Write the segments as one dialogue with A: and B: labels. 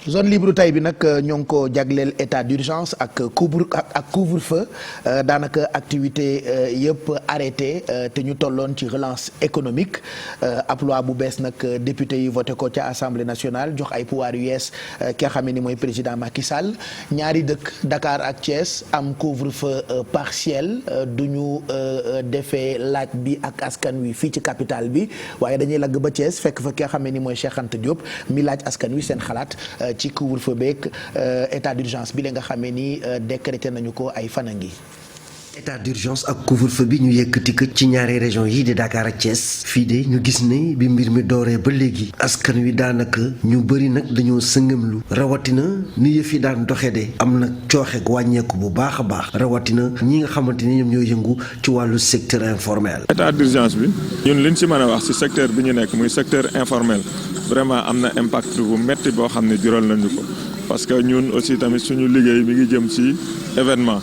A: zone libre tey bi nag ñoo ngi ko jagleel état d'urgence ak couvre-feu daanaka activité yëpp arrêté te ñu tolloon ci relance économique ab loi bu bees nag député yi voté ko ca assemblée nationale jox ay pouvoir yu yees ki nga xam ne ni mooy président Macky Sall ñaari dëkk Dakar ak Thiès am couvre-feu partiel du ñu defee laaj bi ak askan wi fii ci capitale bi waaye dañuy lagg ba Thiès fekk fa ki nga xam ne ni mooy Cheikh Anta Diop mi laaj askan wi seen xalaat. ci couvre-feu beeg état d'urgence bi la nga xamee ni décrété nañu ko ay fan a ngi.
B: état d'urgence ak couvre-feu bi ñu yëkkati ko ci ñaari région yi di Dakar ak Thiès fii de ñu gis ne bi mbir mi dooree ba léegi askan wi daanaka ñu bëri nag dañoo sëngamlu rawatina ni yëf yi daan doxe de am na cooxe wàññeeku bu baax a baax rawatina ñi nga xamante ni ñoom ñoo yëngu ci wàllu secteur informel.
C: état d'urgence bi ñun liñ ci mën a wax ci secteur bi ñu nekk muy secteur informel vraiment am na impact bu metti boo xam ne jural nañu ko parce que ñun aussi tamit suñu liggéey mi ngi jëm ci événement.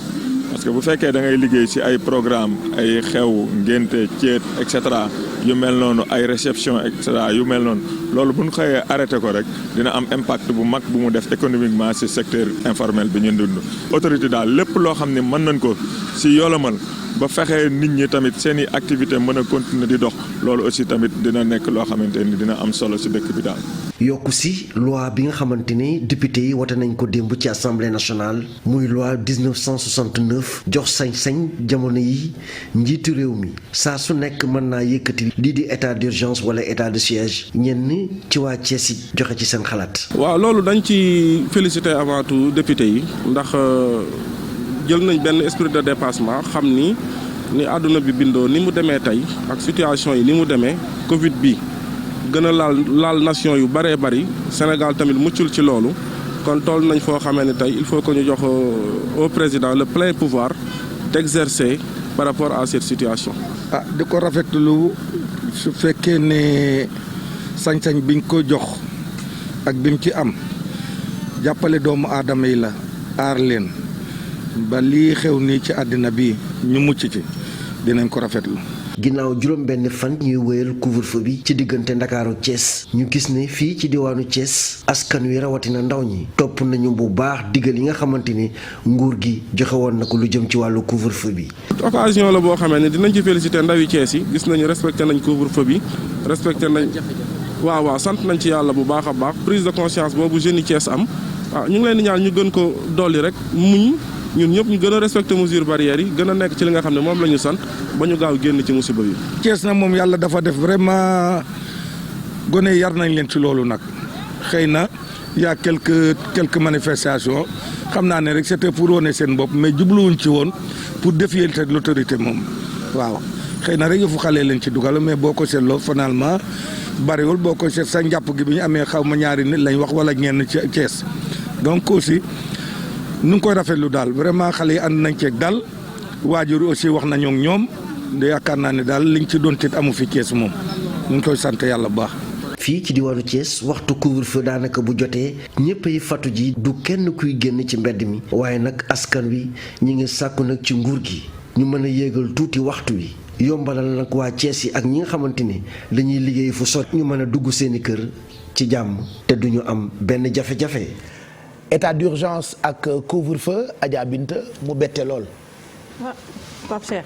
C: parce que bu fekkee da ngay liggéey ci ay programme ay xew ngénte ceet et cetera yu mel noonu ay réception et cetera yu mel noonu loolu bu ñu xëyee arrêté ko rek dina am impact bu mag bu mu def économiquement ci secteur informel bi ñu dund. autorité daal lépp loo xam ne mën nañ ko ci yolomal ba fexe nit ñi tamit seen i activité mën a continuer di dox loolu aussi tamit dina nekk loo xamante ni dina am solo ci dëkk bi daal.
B: yokku ci loi bi nga xamante ni député yi wote nañ ko démb ci assemblée nationale muy loi 1969 jox sañ-sañ jamono yi njiitu réew mi saa su nekk mën naa yëkkati lii di état d'urgence wala état de siège ñenn ci waa Thiès yi joxe ci seen xalaat.
D: waaw loolu dañ ci féliciter avant tout député yi ndax jël nañ benn esprit de dépassement xam ni àdduna bi bindoo ni mu demee tey ak situation yi ni mu demee Covid bi. gën a laal nation yu bëree bëri Sénégal tamit muccul ci loolu kon toll nañ foo xamee ne tey il faut que ñu jox au président le plein pouvoir d'exercer par rapport à cette situation.
E: di ko rafetlu su fekkee ne sañ-sañ biñ ko jox ak bim ci am jàppale doomu aadama yi la aar leen ba lii xew nii ci àddina bi ñu mucc ci dinañ ko rafetlu.
B: ginnaaw juróom benn fan ñuy wéyal couvre-feu bi ci diggante Ndakaaru Thiès ñu gis ne fii ci diwaanu Thiès askan wi rawatina ndaw ñi topp nañu bu baax digal yi nga xamante ni nguur gi joxe woon na ko lu jëm ci wàllu couvre-feu bi.
D: occasion la boo xamee ne dinañ ci féliciter ndawi Thiès yi gis nañu respecté nañ couvre-feu bi respecté nañ. waaw sant nañ ci yàlla bu baax a baax prise de conscience boobu jeunes yi Thiès am ñu ngi leen di ñaan ñu gën ko dolli rek muñ. ñun ñëpp ñu gën a respecté mesures barrières yi gën a nekk ci li nga xam ne moom la ñu sant ba ñu gaaw génn ci musiba yi.
E: Thiès nag moom yàlla dafa def vraiment gone yar nañ leen ci loolu nag xëy na y a quelques manifestations xam naa ne rek c'était pour wane seen bopp mais jubluwuñ ci woon pour défier l'autorité moom waaw xëy na rek yëfu xale leen ci dugal mais boo ko seetloo finalement bariwul boo ko seet sa njàpp gi bi ñu amee xaw ma ñaari nit lañ wax wala ñenn ci Thiès donc aussi. nu ngi koy rafetlu daal vraiment xale yi ànd nañ ceeg daal waajur aussi wax nañoo ak ñoom de yaakaar naa ne daal liñ ci doon tit amu fi Thiès moom ñu ngi koy sant yàlla bu baax.
B: fii ci diwaanu Thiès waxtu couvre-feu daanaka bu jotee ñëpp ay fatu ji du kenn kuy génn ci mbedd mi waaye nag askan wi ñi ngi sàkku nag ci nguur gi ñu mën a yéegal tuuti waxtu wi yombalal nag waa Thiès yi ak ñi nga xamante ni dañuy liggéey fu sot ñu mën a dugg seeni kër ci jàmm te duñu am benn jafe-jafe.
A: état d'urgence ak couvre-feu Adja Binta mu bette lool.
F: Pape Cheikh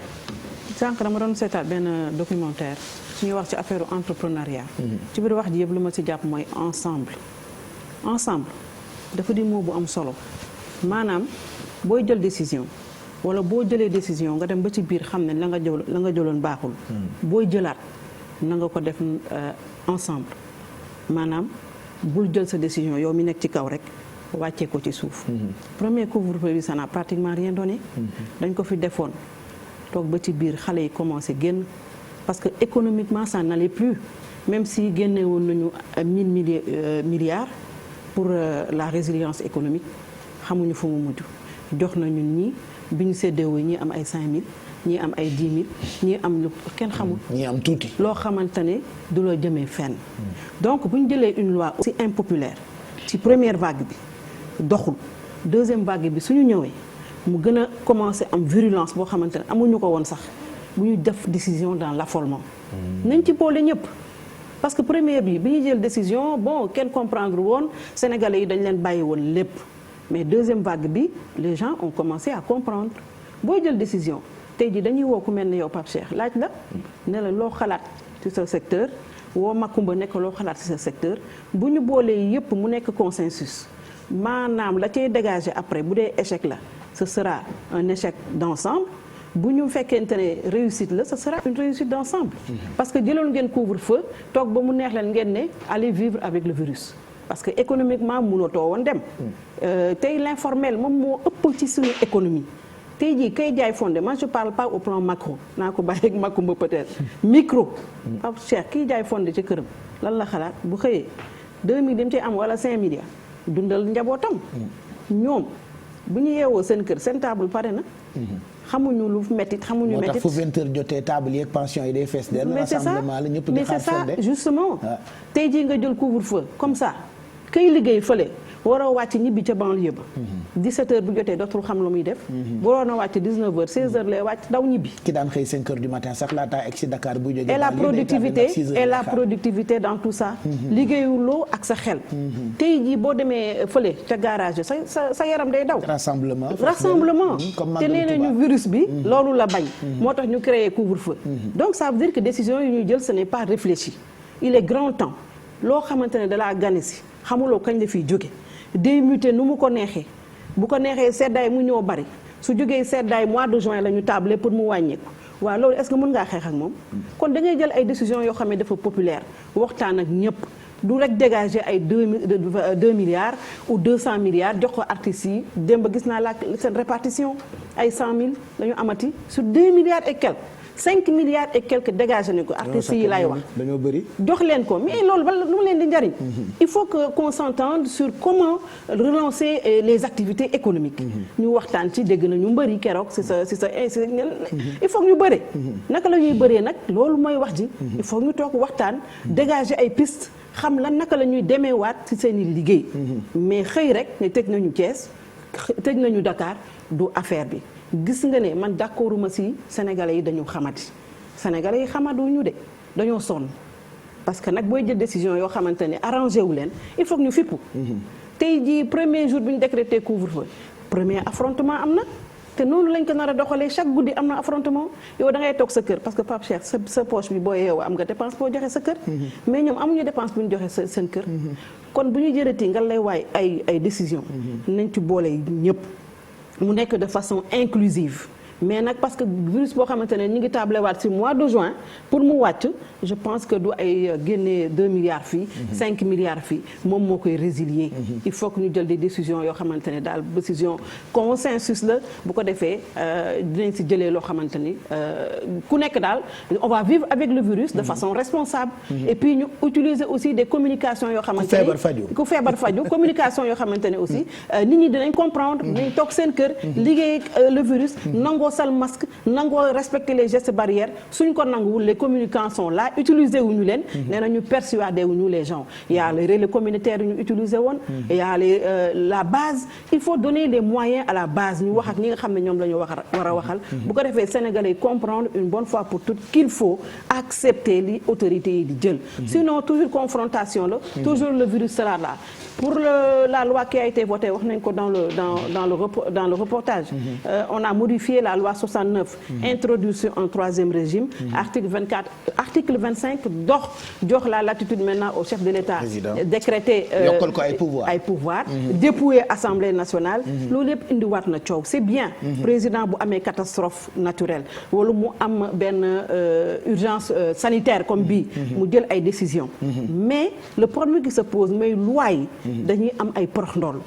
F: sànq dama doon seetaat benn documentaire su ñuy wax ci affaire entrepreneuriat. ci biir wax ji yëpp lu ma ci jàpp mooy ensemble dafa di mot bu am solo maanaam booy jël décision wala boo jëlee décision nga dem ba ci biir xam ne la nga jëloon baaxul. booy jëlaat na nga ko def ensemble maanaam bul jël sa décision yow mi nekk ci kaw rek. wàccee ko ci suuf. premier couvre-feu bi ça n'a pratiquement rien donné. dañ ko fi defoon toog ba ci biir xale yi commencé génn parce que économiquement ça n'allait plus même si génne woon nañu 1000 milliards pour la résilience économique xamuñu fu mu mujj jox nañu ñi bi ñu séddewoo ñii am ay 5000 ñii am ay 10 000 ñii am lu kenn xamul.
A: ñii am tuuti.
F: loo xamante ne du la jëmee fenn. donc bu ñu jëlee une loi aussi impopulaire ci première vague bi. doxul deuxième vague bi suñu ñëwee mu gën a commencé am virulence boo xamante ne amuñu ko woon sax bu ñu def décision dans l'affolement nañ ci boole ñëpp parce que première bi ñuy jël décision bon kenn comprendre woon Sénégalais yi dañ leen bàyyi woon lépp mais deuxième vague bi les gens ont commencé à comprendre booy jël décision tey jii dañuy woo ku mel ne yow Pape Cheikh laaj la ne la loo xalaat ci sa secteur woo Makumba nekk loo xalaat ci sa secteur bu ñu boolee yépp mu nekk consensus maanaam la cay dégager après bu dee échec la ce sera un échec d'ensemble bu ñu fekkente ne réussite la ce sera une réussite d'ensemble parce que jëloon ngeen couvre-feu toog ba mu neex leen ngeen ne allez vivre avec le virus parce que économiquement mënatoo woon dem tey l'informel moom moo ëpp ci suñu économie tey jii kay jaay fondé moi je parle pas au plan macro naa ko bàyyi ak Makumba peut-être micro Pape Cheikh kii jaay fondé ci këram lan la xalaat bu xëyee 2000 dem ci am wala 5 milliards dundal njabootam ñoom bu ñu yeewoo seen kër seen table pare na xamuñu lu métti xamuñu métti.
A: moo tax fu 20 heures jotee table yeeg pension yi day fees dell. rassemblement la ñëpp di xaar fondé
F: mais c'est ça justement tey jii nga jël couvre-feu comme ça kay liggéey fële waroo wàcc ñibbi ca banlieue ba 17h bu jotee dootul xam lu muy def waroon a wàcc 19h 16h lay wàcc daw ñibbi
A: ki daan xëy 5h du matin sax laataa egg si Dakar bu jógee
F: et la productivité dans tout ça liggéeyuloo ak sa xel tey jii boo demee fële ca garage sa yaram day daw rassemblement te nee nañu virus bi loolu la bañ moo tax ñu créer couvre-feu donc ça veut dire que décision yi ñuy jël ce n'est pas réfléchi il est grand temps loo xamante ne dalaa gane si xamuloo kañ la fiy jóge day muté nu mu ko neexee bu ko neexee seddaay mu ñëw bari su jógee seddaay mois de juin la ñu tablé pour mu wàññeeku waaw loolu est-ce que mën ngaa xeex ak moom kon da ngay jël ay décisions yoo xam ne dafa populaire waxtaan ak ñëpp du rek dégager ay 2 milliards ou 200 milliards jox ko artistes yi démb gis naa la seen répartition ay 100 000 la ñu amati sur 2 milliards et quelques 5 milliards et quelques dégagé nañu ko artistes yi laay wax
A: dañoo bëri
F: jox leen ko mais loolu bala lu mu leen di njariñ il faut que qu'on s'entende sur comment relancer les activités économiques ñu waxtaan ci dégg na ñu mbëri keroog si sa il faut que ñu bëri naka la ñuy bëree nag loolu mooy wax ji il faut ñu toog waxtaan dégager ay pistes xam lan naka la ñuy demeewaat ci seen i liggéey mais xëy rek ne tëj nañu Thiès tëj nañu Dakar du affaire bi gis nga ne man d'accorduma si sénégalais yi dañu xamati sénégalais yi xamatuñu de dañoo sonn parce que nag booy jël décision yoo xamante ne arrangé wu leen il faut que ñu fippu tey jii premier jour bi ñu décrété couvre-feu premier affrontement am na te noonu lañ ko nar a doxalee chaque guddi am na affrontement yow da ngay toog sa kër parce que Pape Cheikh sa poche bi boo yeewoo am nga dépense boo joxe sa kër mais ñoom amuñu dépense bu ñu joxe seen kër kon bu ñu jëlati nga lay waay ay décision nañ ci boole ñëpp mu nekk de façon inclusive mais nag parce que virus boo xamante ne ñu ngi tablé waat ci mois de juin pour mu wàcc je pense que du ay génne 2 milliards fii 5 milliards fii moom moo koy résilier il faut que ñu jël des décisions yoo xamante ne daal décision consensus la bu ko defee dinañ ci jëlee loo xamante ni ku nekk daal on va vivre avec le virus de façon responsable et puis ñu utiliser aussi des communications yoo xamante ni ku feebar faju communication yoo xamante ne aussi nit ñi dinañ comprendre dinañ toog seen kër liggéey le virus nangoo sal masque nangoo respecter les gestes barrières suñ ko nanguwul les communicants sont là utiliser wuñu leen nee na ñu persuader wuñu les gens il y a les relais communautaires yu ñu utiliser woon il y a la base il faut donner les moyens à la base ñu wax ak ñi nga xam ne ñoom la ñu war a waxal bu ko defee sénégalais yi comprendre une bonne fois pour toutes qu'il faut accepter li autorités yi di jël sinon toujours confrontation la toujours le virus sera là pour la loi qui a été votée wax nañ ko dans le reportage on a modifié la loi 69 introduit sur un troisième régime article 25 jox la latitude maintenant au chef de l'État décréter
A: yokkal ko ay pouvoir
F: dépouiller Assemblée nationale loolu yëpp indiwaat na coow c'est bien président bu amee catastrophe naturelle wala mu am benn urgence sanitaire comme bii mu jël ay décisions mais le problème qui se pose mooy loi yi dañuy am ay porox ndool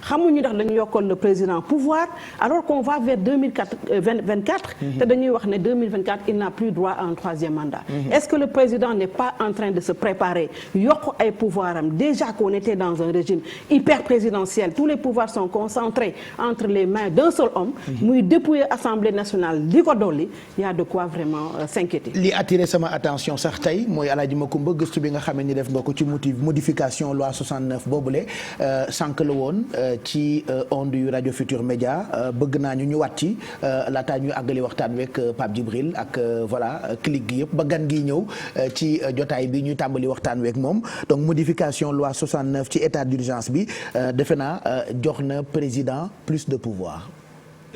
F: xamuñu ndax dañu yokkal le président pouvoir alors qu'on va vers 2024 te dañuy wax ne 2024 il n'a plus droit à un troisième mandat est-ce que le président n'est pas en train de se préparer yokk ay pouvoir am déjà qu'on était dans un régime hyper présidentiel tous les pouvoirs sont concentrés entre les mains d'un seul homme muy dépouiller Assemblée nationale li ko dolli y a de quoi vraiment s'inquiéter
A: li attiré sama attention sax tey mooy Alaaji Makumba gëstu bi nga xam ne ni def nga ko ci modification loi 69 boobu boobule sànq la woon ci onde yu rajo Futur Média bëgg naa ñu ñëwaat ci laataa ñuy àggali waxtaan week Pape Djibril ak voilà clic gi yëpp ba gan gi ñëw ci jotaay bi ñuy tàmbali waxtaan week moom donc modification loi 69 ci état d'urgence bi defe naa jox na président plus de pouvoir.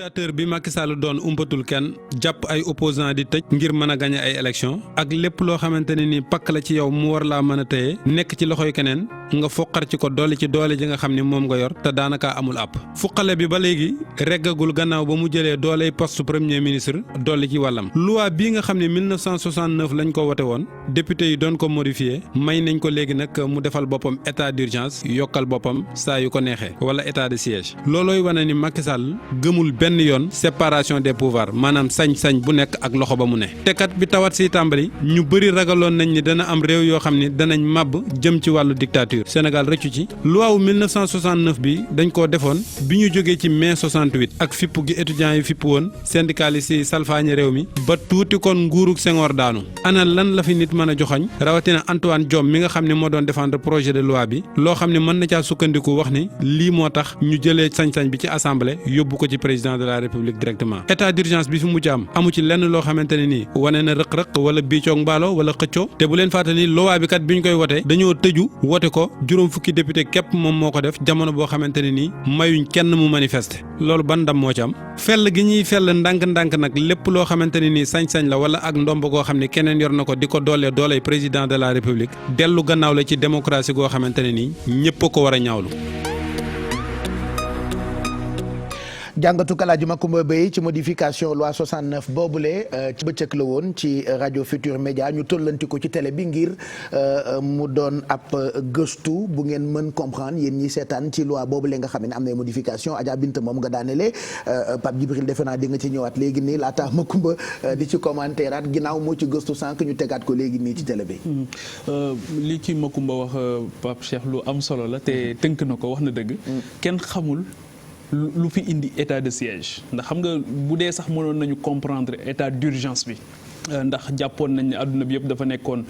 G: dictateur bi Macky Sall doon umpatul kenn jàpp ay opposants di tëj ngir mën a gagné ay élections ak lépp loo xamante ne ni pakk la ci yow mu war laa mën a téye nekk ci loxoy keneen nga foqar ci ko dolli ci doole ji nga xam ni moom nga yor te daanaka amul àpp fuqale bi ba léegi reggagul gannaaw ba mu jëlee dooley poste premier ministre dolli ci wàllam loi bii nga xam ne 1969 lañ ko wote woon député yi doon ko modifié may nañ ko léegi nag mu defal boppam état d'urgence yokkal boppam saa yu ko neexee wala état de siège loolooy wane ni Macky Sall gëmul benn yoon séparation des pouvoirs maanaam sañ-sañ bu nekk ak loxo ba mu ne te kat bi tawat si tàmbali ñu bëri ragaloon nañ ni dana am réew yoo xam ni danañ màbb jëm ci wàllu dictature Sénégal rëccu ci loi wu 1969 bi dañ koo defoon bi ñu jógee ci mai 68 ak fipp gi étudiants yi fipp woon syndicalistes yi salfaañe réew mi ba tuuti kon nguurug Senghor daanu ana lan la fi nit mën a joxañ rawatina Antoine Diome mi nga xam ne moo doon défendre projet de loi bi loo xam ne mën na caa sukkandiku wax ni lii moo tax ñu jëlee sañ-sañ bi ci assemblée yóbbu ko ci président de la république directement état d'urgence bi fi mujj am amu ci lenn loo xamante ne nii wane na rëq-rëq wala biicoog mbaalo wala xëccoo te bu leen fàttali loi bi kat bi ñu koy wote dañoo tëju wote ko juróom fukki député képp moom moo ko def jamono boo xamante ne nii mayuñ kenn mu manifester loolu ban ndam moo ci am fell gi ñuy fell ndànk-ndànk nag lépp loo xamante ne nii sañ-sañ la wala ak ndomb goo xam ne keneen yor na ko di ko doolee dooley président de la république dellu gannaaw la ci démocratie goo xamante ne nii ñëpp a ko war a ñaawlu.
A: jàngatu Kalaaji Makumba Bey ci modification loi 69 boobule ci bëccëg la woon ci rajo Futur Média ñu tollanti ko ci télé bi ngir mu doon ab gëstu bu ngeen mën comprendre yéen ñi seetaan ci loi boobule nga xam ne am na modification Adja Binta moom nga daanelee Pape Djibril defe naa di nga ci ñëwaat léegi nii laata Makumba di ci commentaire at ginnaaw moo ci gëstu sànq ñu tegaat ko léegi nii ci télé bi.
H: li ci Makumba wax Pape Cheikh lu am solo la te tënk na ko wax na dëgg. kenn xamul. lu fi indi état de siège ndax xam nga bu dee sax mënoon nañu comprendre état d'urgence bi ndax jàppoon nañ ne adduna bi yëpp dafa nekkoon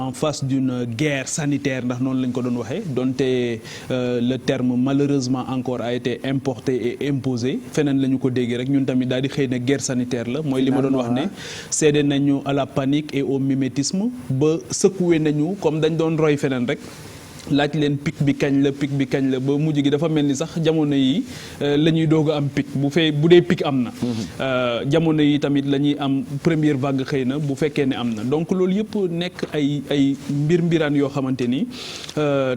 H: en face d'une guerre sanitaire ndax noonu lañ ko doon waxee donte le terme malheureusement encore a été importé et imposé feneen la ñu ko déggee rek ñun tamit daal di xëy na guerre sanitaire la mooy li ma doon wax ne cédé nañu à la panique et au mimétisme ba secoué nañu comme dañ doon roy feneen rek laaj leen pic bi kañ la ba mujj gi dafa mel ni sax jamono yi la ñuy doog a am pic bu dee pic am na jamono yi tamit la ñuy am première vague xëy na bu fekkee ne am na donc loolu yëpp nekk ay mbiraan yoo xamante ni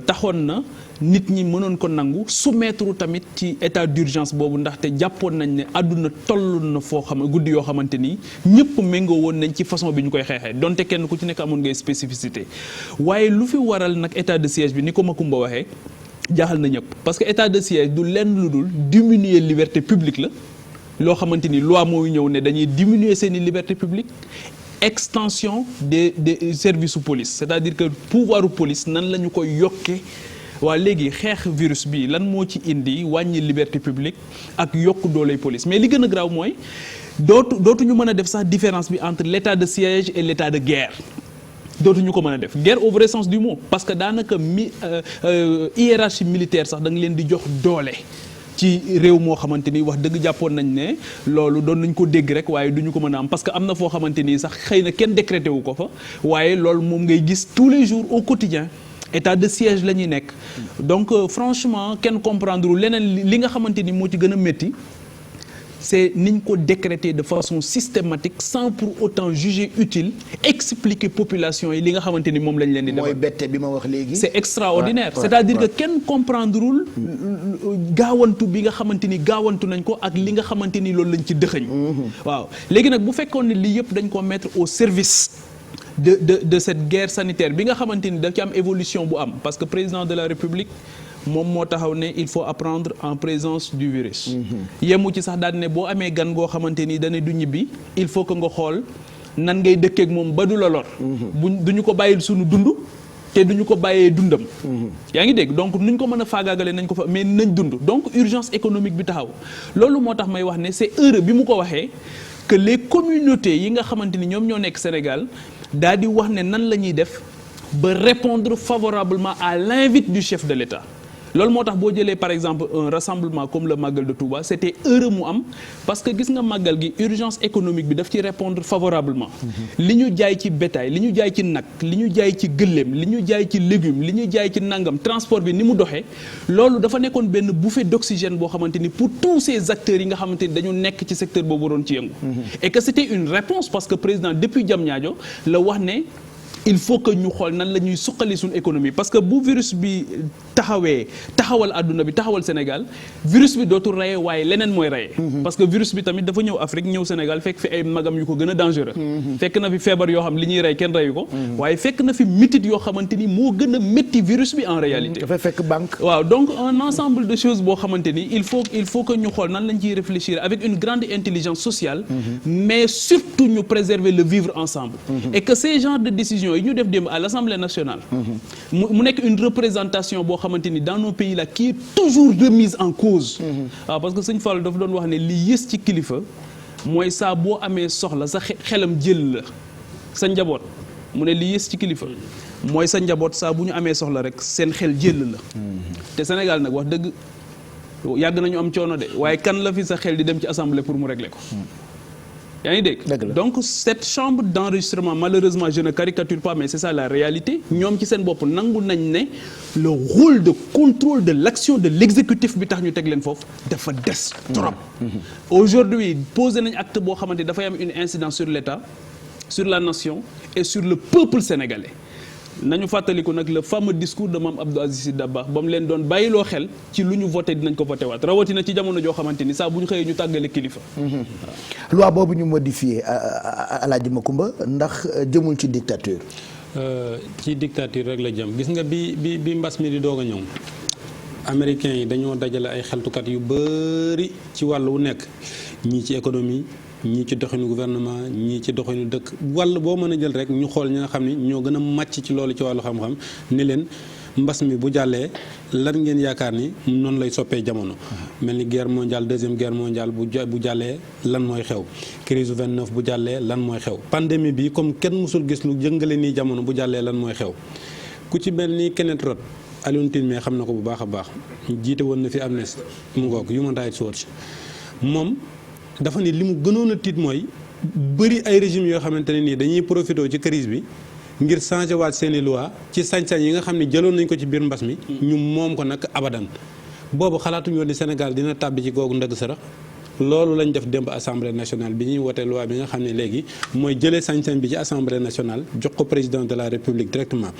H: taxoon na nit ñi mënoon ko nangu soumettre tamit ci état d'urgence boobu ndaxte jàppoon nañ ne àdduna toll na foo xam guddi yoo xamante ni ñëpp méngoo woon nañ ci façon bi ñu koy xeexee donte kenn ku ci nekk amoon ngay spécificité waaye lu fi waral nag état de siège bi ni ko Makumba waxee jaaxal na ñëpp parce que état de siège du lenn lu dul diminuer liberté publique la loo xamante ni loi mooy ñëw ne dañuy diminuer seeni liberté publique extension des services su police c'est-à-dire que pouvoiru police nan la ñu koy yokkee waa léegi xeex virus bi lan moo ci indi wàññi liberté publique ak yokk dooley police mais li gën a graaw mooy dootuñu mën a def sax différence bi entre l'état de siège et l'état de guerre dootuñu ko mën a def guerre au vrai sens du mot parce que daanaka hiérarchie militaire sax da nga leen di jox doole ci réew moo xamante ni wax dëgg jàppoon nañ ne loolu doon nañ ko dégg rek waaye duñu ko mën a am parce que am na foo xamante ni sax xëy na kenn décrété wu ko fa waaye loolu moom ngay gis tous les jours au quotidien état de siège la ñuy nekk donc franchement kenn comprendre leneen li nga xamante ni moo ci gën a métti c'est niñ ko décréter de façon systématique sans pour autant juger utile expliquer population yi li nga xamante ni moom lañ leen di defal.
A: mooy bette bi ma wax léegi.
H: c'est extraordinaire c'est-à-dire que kenn comprendrewul gaawantu bi nga xamante ni gaawantu nañ ko ak li nga xamante ni loolu lañ ci dëxëñ. waaw léegi nag bu fekkoon ne lii yëpp dañ ko mettre au service de cette guerre sanitaire bi nga xamante ni daf ci am évolution bu am parce que président de la République moom moo taxaw ne il faut apprendre en présence du virus. yemu ci sax daal ne boo amee gan goo xamante ni dana du ñibbi il faut que nga xool nan ngay dëkkeek moom ba du la lor. duñu ko bàyyil suñu dund te duñu ko bàyyee dundam. yaa ngi dégg donc nuñ ko mën a faagaagale nañ ko fa mais nañ dund donc urgence économique bi taxaw loolu moo tax may wax ne c'est heureux bi mu ko waxee que les communautés yi nga xamante ni ñoom ñoo nekk Sénégal daal di wax ne nan la ñuy def ba répondre favorablement à l'invite du chef de l'État loolu moo tax boo jëlee par exemple un rassemblement comme le Magal de Touba c'était heureux mu am parce que gis nga Magal gi urgence économique bi daf ci répondre favorablement li ñu jaay ci bétail li ñu jaay ci nag li ñu jaay ci gëléem li ñu jaay ci légumes li ñu jaay ci nangam transport bi ni mu doxee loolu dafa nekkoon benn bouffée d'oxygène boo xamante ni pour tous ces acteurs yi nga xamante ni dañu nekk ci secteur boobu doon ci yëngu et que c'était une réponse parce que président depuis Diamniadio la wax ne il faut que ñu xool nan la ñuy suqali suñu économie parce que bu virus bi taxawal àdduna bi taxawal Sénégal virus bi dootul reyee waaye leneen mooy reyee parce que virus bi tamit dafa ñëw Afrique ñëw Sénégal fekk fi ay magam yu ko gën a dangereux fekk na fi feebar yoo xam li ñuy rey kenn reyu ko waaye fekk na fi mitit yoo xamante ni moo gën a métti virus bi en réalité
A: dafay fekk banque
H: waaw donc un ensemble de choses boo xamante ni il faut que ñu xool nan lañ ciy réfléchir avec une grande intelligence sociale mais surtout ñu préserver le vivre ensemble et que ces genres de décisions yi ñu def démb à l'Assemblée nationale mu nekk une représentation boo xamante ni dans nos pays là qui est toujours remise en cause waaw parce que Sëñ Fall dafa doon wax ne li yées ci kilifa mooy saa boo amee soxla sa xelam jël la sa njaboot mu ne li yées ci kilifa mooy sa njaboot saa bu ñu amee soxla rek seen xel jël la te Sénégal nag wax dëgg yàgg nañu am coono de waaye kan la fi sa xel di dem ci assemblée pour mu régler ko yaa ngi dégg donc cette chambre d'enregistrement malheureusement je ne caricature pas mais c'est ça la réalité ñoom ci seen bopp nangu nañ ne le rôle de contrôle de l'action de l'exécutif bi tax ñu teg leen foofu dafa des trop aujourd'hui posé nañ acte boo xamante dafay am une incidence sur l'État sur la nation et sur le peuple sénégalais nañu fàttaliku nag le fameux discours de Mame Abdou Aziz Sy Dabakh ba mu leen doon bàyyiloo xel ci lu ñu voté dinañ ko voté waat rawatina ci jamono joo xamante ni saa bu ñu xëyee ñu tàggale kilifa.
A: loi boobu ñu modifié Alaaji Macoumba ndax jëmul ci dictature.
G: ci dictature rek la jëm gis nga bi mbas mi di doog a ñëw américains yi dañoo dajale ay xeltukat yu bari ci wàll wu nekk ñii ci économie. ñii ci doxinu gouvernement ñii ci doxinu dëkk wàll boo mën a jël rek ñu xool ñi nga xam ni ñoo gën a màcc ci loolu ci wàllu xam-xam ni leen mbas mi bu jàllee lan ngeen yaakaar ni noonu lay soppee jamono mel ni guerre mondiale deuxième guerre mondiale bu jàllee lan mooy xew crise 29 bu jàllee lan mooy xew pandémie bi comme kenn mësul gis lu jëngale nii jamono bu jàllee lan mooy xew ku ci mel ni Kenneth Roth Alioune Tine mais xam na ko bu baax a baax jiite woon na fi Amnesty mu ngoog Human Rights Watch moom dafa ni li mu gënoon a tiit mooy bëri ay régime yoo xamante ne nii dañuy profité ci crise bi ngir changé waat seeni loi ci sañ-sañ yi nga xam ne jëloon nañ ko ci biir mbas mi ñu moom ko nag abadan boobu xalaatuñu woon ni Sénégal dina tàbbi ci googu ndëgg sarax loolu lañ def démb assemblée nationale bi ñuy wote loi bi nga xam ne léegi mooy jëlee sañ-sañ bi ci assemblée nationale jox ko président de la république directement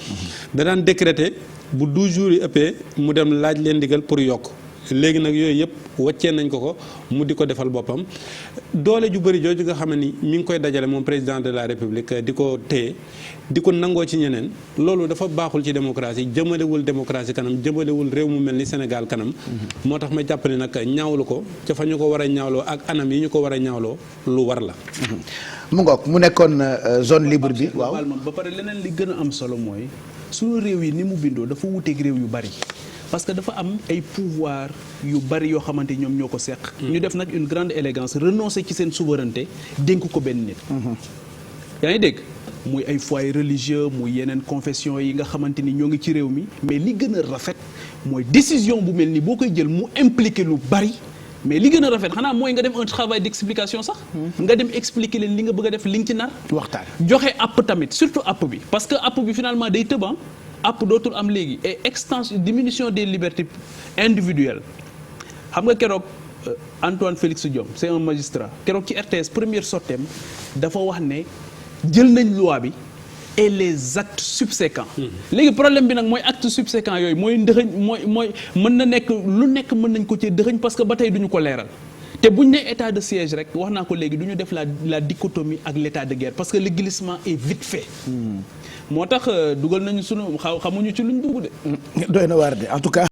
G: da daan décréter bu 12 jours yi ëppee mu dem laaj leen ndigal pour yokk léegi nag yooyu yëpp wàccee nañ ko mu di ko defal boppam doole ju bëri jooju nga xam ne ni mi ngi koy dajale moom président de la république di ko téye di ko nangoo ci ñeneen loolu dafa baaxul ci démocratie jëmalewul démocratie kanam jëmalewul réew mu mel ni Sénégal kanam moo tax ma jàpp ne nag ñaawlu ko ca fa ñu ko war a ñaawloo ak anam yi ñu ko war a ñaawloo lu war la
A: mu ngoog mu nekkoon zone libre bi waaw
H: ba pare leneen li gën a am solo mooy suñu réew yi ni mu bindoo dafa wuteeg réew yu bari parce que dafa am ay pouvoir yu bari yoo xamante ñoom ñoo ko seq. ñu def nag une grande élégance renoncer ci seen souveraineté dénk ko benn nit. yaa ngi dégg muy ay foyers religieux muy yeneen confession yi nga xamante ni ñoo ngi ci réew mi mais li gën a rafet mooy décision bu mel ni boo koy jël mu impliqué lu bari mais li gën a rafet xanaa mooy nga def un travail d'explication sax. nga dem expliquer leen li nga bëgg a def li nga ci nar.
A: waxtaan
H: joxe app tamit surtout app bi parce que app bi finalement day tëban. app dootul am léegi et extension diminution des libertés individuelles xam nga keroog Antoine Félix Diome c'est un magistrat keroog ci RTS première sorteem dafa wax ne jël nañ loi bi et les actes subséquents léegi problème bi nag mooy actes subséquents yooyu mooy ndëxëñ mooy mën na nekk lu nekk mën nañ ko ci dëxëñ parce que ba tey duñu ko leeral te buñ ne état de siège rek wax naa ko léegi du ñu def la dichotomie ak l'état de guerre parce que le glissement est vite fait moo tax dugal nañu sunu xamuñu ci luñ dugg de.
A: doy na waar de en tout cas.